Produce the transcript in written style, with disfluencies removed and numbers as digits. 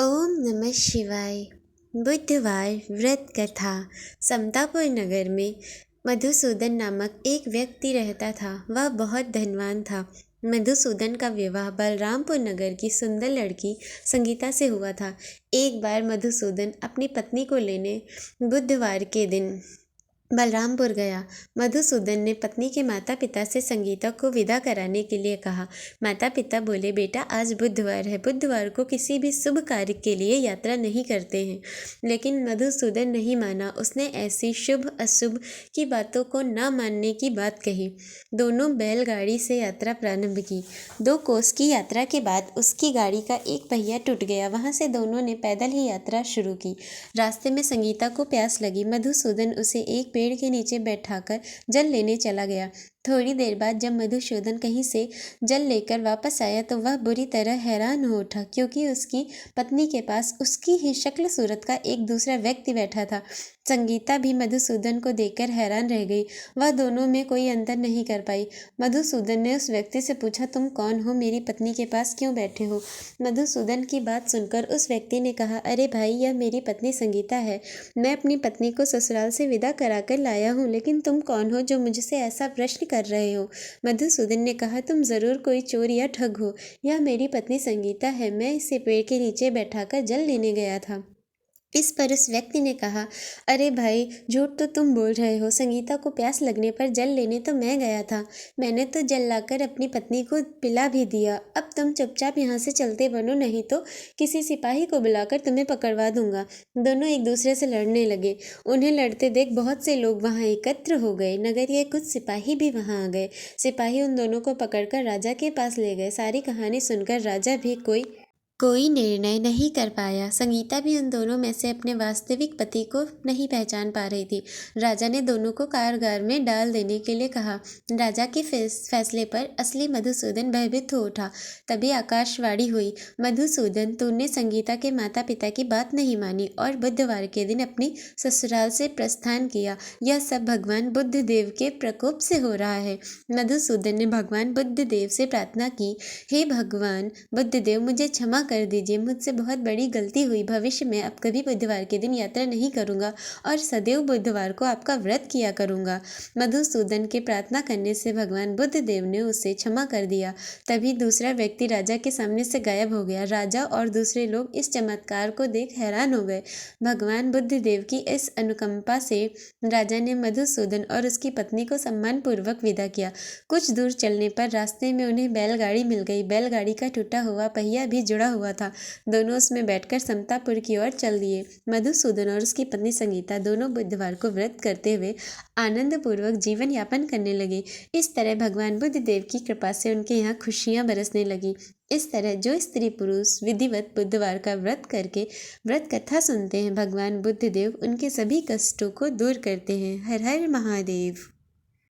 ओम नमः शिवाय। बुधवार व्रत कथा। समतापुर नगर में मधुसूदन नामक एक व्यक्ति रहता था। वह बहुत धनवान था। मधुसूदन का विवाह बलरामपुर नगर की सुंदर लड़की संगीता से हुआ था। एक बार मधुसूदन अपनी पत्नी को लेने बुधवार के दिन बलरामपुर गया। मधुसूदन ने पत्नी के माता पिता से संगीता को विदा कराने के लिए कहा। माता पिता बोले, बेटा आज बुधवार है, बुधवार को किसी भी शुभ कार्य के लिए यात्रा नहीं करते हैं। लेकिन मधुसूदन नहीं माना। उसने ऐसी शुभ अशुभ की बातों को न मानने की बात कही। दोनों बैलगाड़ी से यात्रा प्रारंभ की। 2 कोस की यात्रा के बाद उसकी गाड़ी का एक पहिया टूट गया। वहां से दोनों ने पैदल ही यात्रा शुरू की। रास्ते में संगीता को प्यास लगी। मधुसूदन उसे एक पेड़ के नीचे बैठाकर जल लेने चला गया। थोड़ी देर बाद जब मधुसूदन कहीं से जल लेकर वापस आया तो वह बुरी तरह हैरान हो उठा, क्योंकि उसकी पत्नी के पास उसकी ही शक्ल सूरत का एक दूसरा व्यक्ति बैठा था। संगीता भी मधुसूदन को देखकर हैरान रह गई। वह दोनों में कोई अंतर नहीं कर पाई। मधुसूदन ने उस व्यक्ति से पूछा, तुम कौन हो? मेरी पत्नी के पास क्यों बैठे हो? मधुसूदन की बात सुनकर उस व्यक्ति ने कहा, अरे भाई, यह मेरी पत्नी संगीता है। मैं अपनी पत्नी को ससुराल से विदा कराकर लाया हूँ, लेकिन तुम कौन हो जो मुझसे ऐसा प्रश्न कर रहे हो? मधुसूदन ने कहा, तुम जरूर कोई चोर या ठग हो। यह मेरी पत्नी संगीता है। मैं इसे पेड़ के नीचे बैठाकर जल लेने गया था। इस पर उस व्यक्ति ने कहा, अरे भाई, झूठ तो तुम बोल रहे हो। संगीता को प्यास लगने पर जल लेने तो मैं गया था। मैंने तो जल लाकर अपनी पत्नी को पिला भी दिया। अब तुम चुपचाप यहाँ से चलते बनो, नहीं तो किसी सिपाही को बुलाकर तुम्हें पकड़वा दूंगा। दोनों एक दूसरे से लड़ने लगे। उन्हें लड़ते देख बहुत से लोग वहाँ एकत्र हो गए। नगर के कुछ सिपाही भी वहाँ आ गए। सिपाही उन दोनों को पकड़कर राजा के पास ले गए। सारी कहानी सुनकर राजा भी कोई निर्णय नहीं कर पाया। संगीता भी उन दोनों में से अपने वास्तविक पति को नहीं पहचान पा रही थी। राजा ने दोनों को कारागार में डाल देने के लिए कहा। राजा के फैसले पर असली मधुसूदन भयभीत हो उठा। तभी आकाशवाणी हुई, मधुसूदन, तूने संगीता के माता पिता की बात नहीं मानी और बुधवार के दिन अपनी ससुराल से प्रस्थान किया। यह सब भगवान बुद्ध देव के प्रकोप से हो रहा है। मधुसूदन ने भगवान बुद्ध देव से प्रार्थना की, हे भगवान बुद्ध देव, मुझे क्षमा कर दीजिए। मुझसे बहुत बड़ी गलती हुई। भविष्य में अब कभी बुधवार के दिन यात्रा नहीं करूंगा और सदैव बुधवार को आपका व्रत किया करूंगा। मधुसूदन के प्रार्थना करने से भगवान बुद्ध देव ने उसे क्षमा कर दिया। तभी दूसरा व्यक्ति राजा के सामने से गायब हो गया। राजा और दूसरे लोग इस चमत्कार को देख हैरान हो गए। भगवान बुद्ध देव की इस अनुकंपा से राजा ने मधुसूदन और उसकी पत्नी को सम्मानपूर्वक विदा किया। कुछ दूर चलने पर रास्ते में उन्हें बैलगाड़ी मिल गई। बैलगाड़ी का टूटा हुआ पहिया भी जुड़ा हुआ था। दोनों उसमें बैठकर समतापुर की ओर चल दिए। मधुसूदन और उसकी पत्नी संगीता दोनों बुधवार को व्रत करते हुए आनंद पूर्वक जीवन यापन करने लगे। इस तरह भगवान बुद्ध देव की कृपा से उनके यहाँ खुशियाँ बरसने लगी। इस तरह जो स्त्री पुरुष विधिवत बुधवार का व्रत करके व्रत कथा सुनते हैं, भगवान बुद्ध देव उनके सभी कष्टों को दूर करते हैं। हर हर महादेव।